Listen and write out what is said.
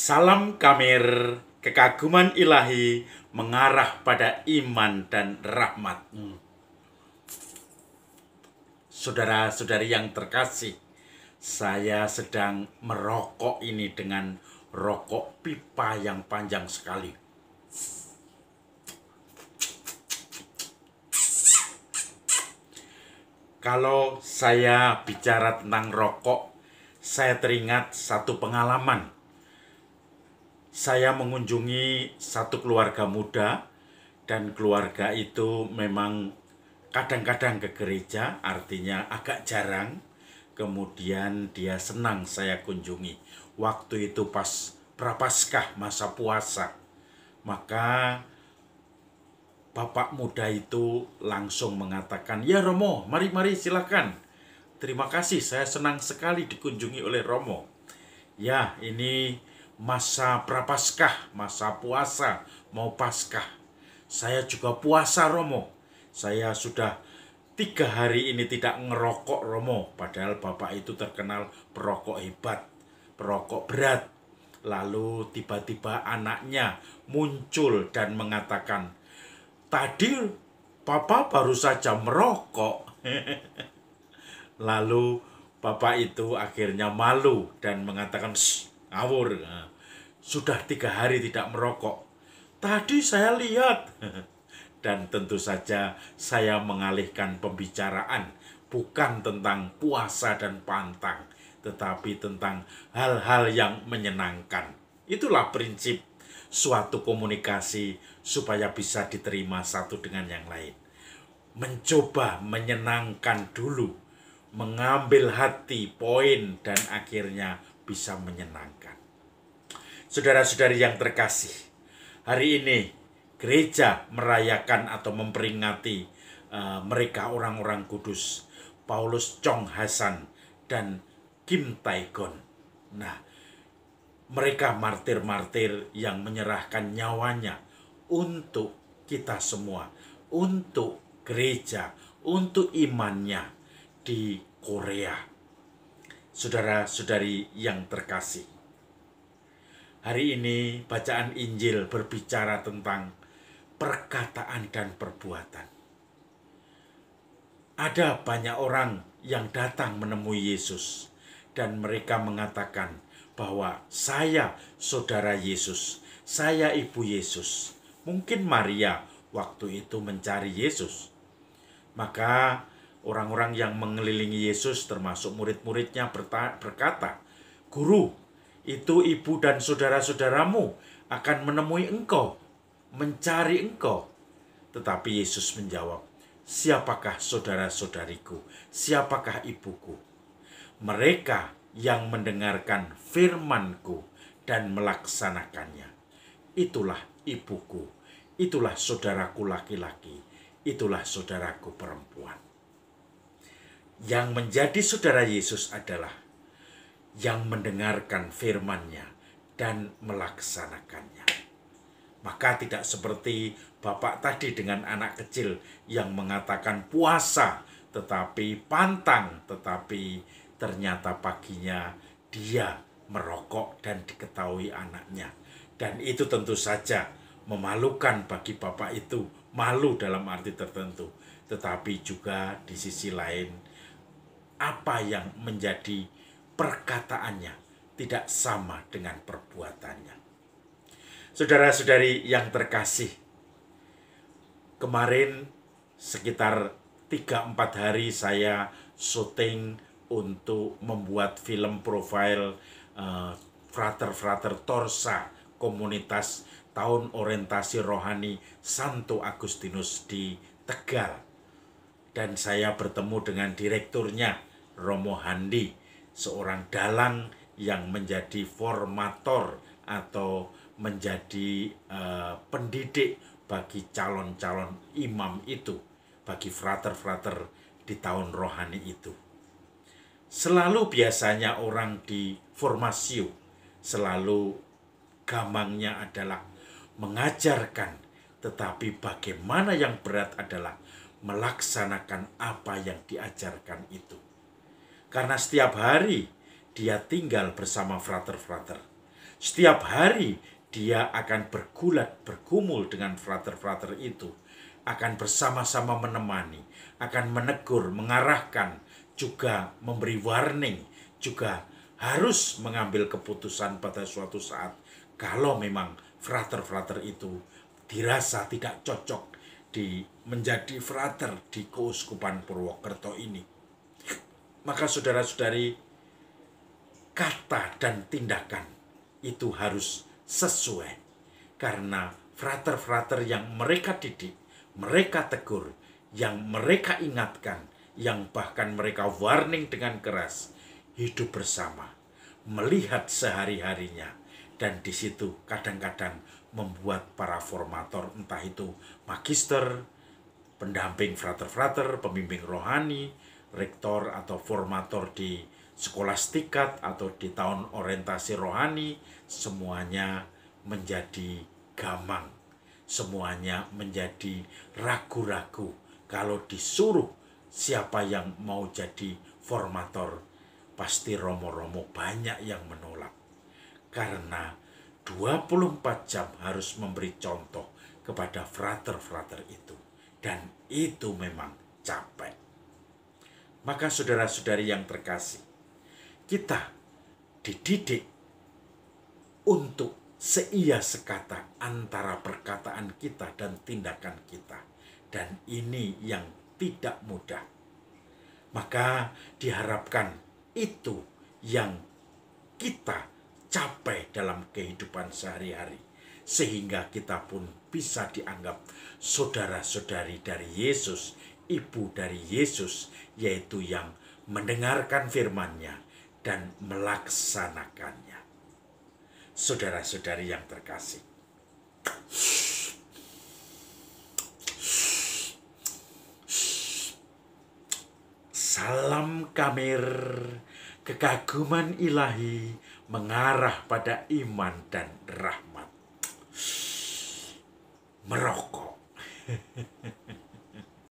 Salam Kamir, kekaguman ilahi mengarah pada iman dan rahmat. Saudara-saudari yang terkasih, saya sedang merokok ini dengan rokok pipa yang panjang sekali. Kalau saya bicara tentang rokok, saya teringat satu pengalaman. Saya mengunjungi satu keluarga muda, dan keluarga itu memang kadang-kadang ke gereja, artinya agak jarang. Kemudian dia senang saya kunjungi. Waktu itu pas Prapaskah, masa puasa. Maka bapak muda itu langsung mengatakan, "Ya Romo, mari silakan. Terima kasih, saya senang sekali dikunjungi oleh Romo. Ya, ini masa Prapaskah, masa puasa, mau Paskah. Saya juga puasa Romo. Saya sudah 3 hari ini tidak ngerokok Romo." Padahal bapak itu terkenal perokok hebat, perokok berat. Lalu tiba-tiba anaknya muncul dan mengatakan, "Tadi Papa baru saja merokok." Lalu bapak itu akhirnya malu dan mengatakan, "Shh, ngawur. Sudah 3 hari tidak merokok. Tadi saya lihat." Dan tentu saja saya mengalihkan pembicaraan, bukan tentang puasa dan pantang, tetapi tentang hal-hal yang menyenangkan. Itulah prinsip suatu komunikasi supaya bisa diterima satu dengan yang lain. Mencoba menyenangkan dulu, mengambil hati, poin, dan akhirnya bisa menyenangkan. Saudara-saudari yang terkasih, hari ini gereja merayakan atau memperingati mereka orang-orang kudus, Paulus Chong Hasan dan Kim Tae-gon. Nah, mereka martir-martir yang menyerahkan nyawanya untuk kita semua, untuk gereja, untuk imannya di Korea. Saudara-saudari yang terkasih, hari ini bacaan Injil berbicara tentang perkataan dan perbuatan. Ada banyak orang yang datang menemui Yesus, dan mereka mengatakan bahwa saya saudara Yesus, saya ibu Yesus. Mungkin Maria waktu itu mencari Yesus. Maka orang-orang yang mengelilingi Yesus termasuk murid-muridnya berkata, "Guru, itu ibu dan saudara-saudaramu akan menemui engkau, mencari engkau." Tetapi Yesus menjawab, "Siapakah saudara-saudariku? Siapakah ibuku? Mereka yang mendengarkan firman-Ku dan melaksanakannya. Itulah ibuku, itulah saudaraku laki-laki, itulah saudaraku perempuan." Yang menjadi saudara Yesus adalah yang mendengarkan firman-Nya dan melaksanakannya. Maka tidak seperti bapak tadi dengan anak kecil yang mengatakan puasa tetapi pantang, tetapi ternyata paginya dia merokok dan diketahui anaknya. Dan itu tentu saja memalukan bagi bapak itu, malu dalam arti tertentu. Tetapi juga di sisi lain, apa yang menjadi perkataannya tidak sama dengan perbuatannya. Saudara-saudari yang terkasih, kemarin sekitar 3-4 hari saya syuting untuk membuat film profil Frater Torsa, komunitas tahun orientasi rohani Santo Agustinus di Tegal. Dan saya bertemu dengan direkturnya, Romo Handi, seorang dalang yang menjadi formator atau menjadi pendidik bagi calon-calon imam itu, bagi frater-frater di tahun rohani itu. Selalu biasanya orang di formasio, selalu gamangnya adalah mengajarkan, tetapi bagaimana yang berat adalah melaksanakan apa yang diajarkan itu. Karena setiap hari dia tinggal bersama frater-frater. Setiap hari dia akan bergumul dengan frater-frater itu, akan bersama-sama menemani, akan menegur, mengarahkan, juga memberi warning, juga harus mengambil keputusan pada suatu saat kalau memang frater-frater itu dirasa tidak cocok menjadi frater di Keuskupan Purwokerto ini. Maka saudara-saudari, kata dan tindakan itu harus sesuai, karena frater-frater yang mereka didik, mereka tegur, yang mereka ingatkan, yang bahkan mereka warning dengan keras, hidup bersama, melihat sehari-harinya, dan di situ kadang-kadang membuat para formator, entah itu magister, pendamping frater-frater, pembimbing rohani, rektor atau formator di sekolah stikat atau di tahun orientasi rohani, semuanya menjadi gamang, semuanya menjadi ragu-ragu. Kalau disuruh siapa yang mau jadi formator, pasti romo-romo banyak yang menolak. Karena 24 jam harus memberi contoh kepada frater-frater itu. Dan itu memang capek. Maka saudara-saudari yang terkasih, kita dididik untuk seia sekata antara perkataan kita dan tindakan kita. Dan ini yang tidak mudah. Maka diharapkan itu yang kita capai dalam kehidupan sehari-hari. Sehingga kita pun bisa dianggap saudara-saudari dari Yesus, ibu dari Yesus, yaitu yang mendengarkan firman-Nya dan melaksanakannya. Saudara-saudari yang terkasih, salam kamir, kekaguman ilahi mengarah pada iman dan rahmat. Merokok.